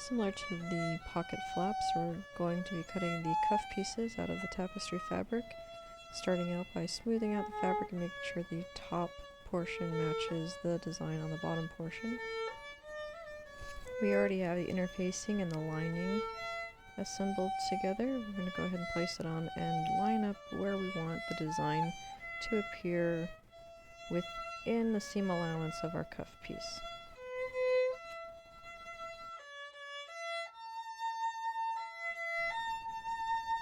Similar to the pocket flaps, we're going to be cutting the cuff pieces out of the tapestry fabric, starting out by smoothing out the fabric and making sure the top portion matches the design on the bottom portion. We already have the interfacing and the lining assembled together. We're going to go ahead and place it on and line up where we want the design to appear within the seam allowance of our cuff piece.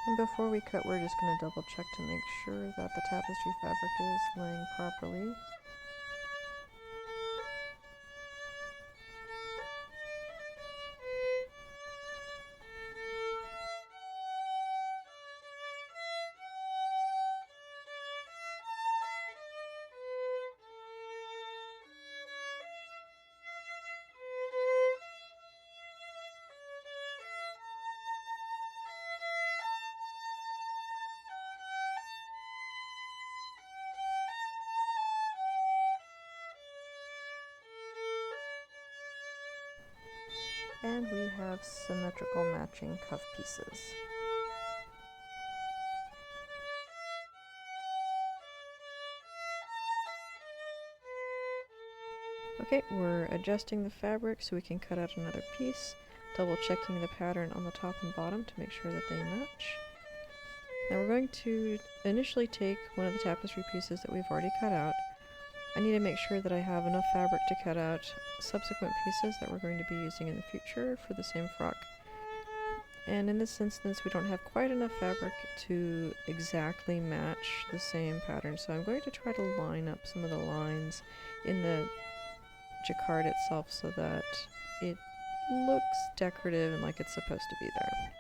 And before we cut, we're just going to double check to make sure that the tapestry fabric is laying properly. And we have symmetrical matching cuff pieces. Okay, we're adjusting the fabric so we can cut out another piece, double checking the pattern on the top and bottom to make sure that they match. Now we're going to initially take one of the tapestry pieces that we've already cut out. I need to make sure that I have enough fabric to cut out subsequent pieces that we're going to be using in the future for the same frock. And in this instance, we don't have quite enough fabric to exactly match the same pattern, so I'm going to try to line up some of the lines in the jacquard itself so that it looks decorative and like it's supposed to be there,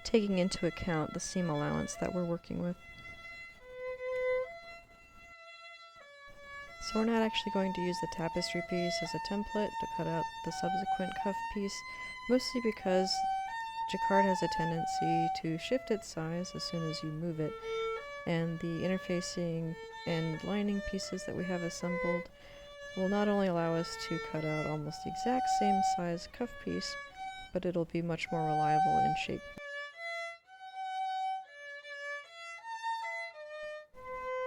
taking into account the seam allowance that we're working with. So we're not actually going to use the tapestry piece as a template to cut out the subsequent cuff piece, mostly because jacquard has a tendency to shift its size as soon as you move it, and the interfacing and lining pieces that we have assembled will not only allow us to cut out almost the exact same size cuff piece, but it'll be much more reliable in shape.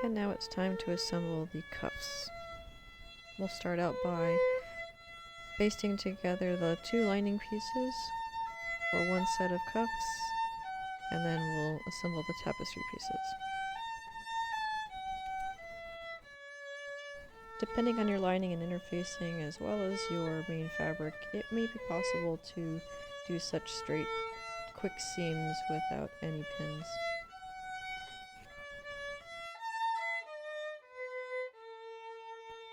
And now it's time to assemble the cuffs. We'll start out by basting together the two lining pieces for one set of cuffs, and then we'll assemble the tapestry pieces. Depending on your lining and interfacing as well as your main fabric, it may be possible to do such straight, quick seams without any pins.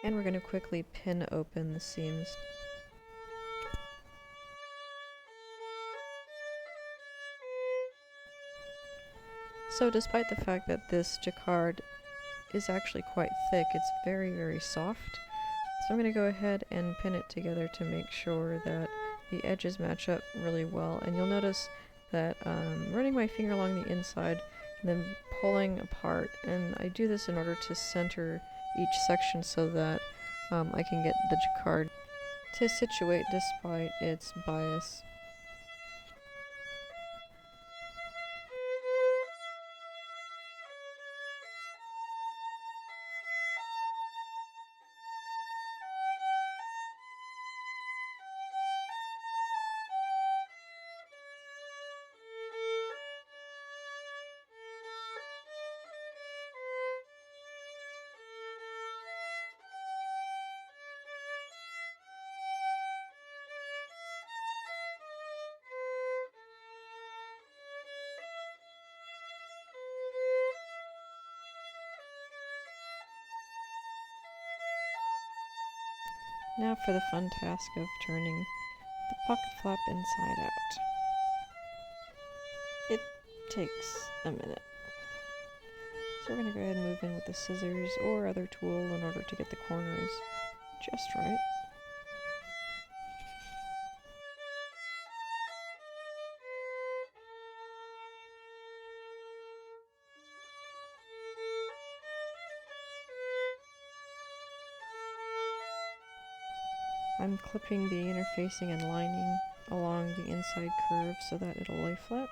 And we're going to quickly pin open the seams. So despite the fact that this jacquard is actually quite thick, it's very, very soft. So I'm going to go ahead and pin it together to make sure that the edges match up really well. And you'll notice that running my finger along the inside and then pulling apart, and I do this in order to center each section so that I can get the jacquard to situate despite its bias. Now for the fun task of turning the pocket flap inside out. It takes a minute. So we're going to go ahead and move in with the scissors or other tool in order to get the corners just right. I'm clipping the interfacing and lining along the inside curve so that it'll lay flat.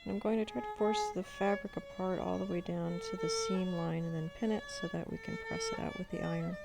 And I'm going to try to force the fabric apart all the way down to the seam line and then pin it so that we can press it out with the iron.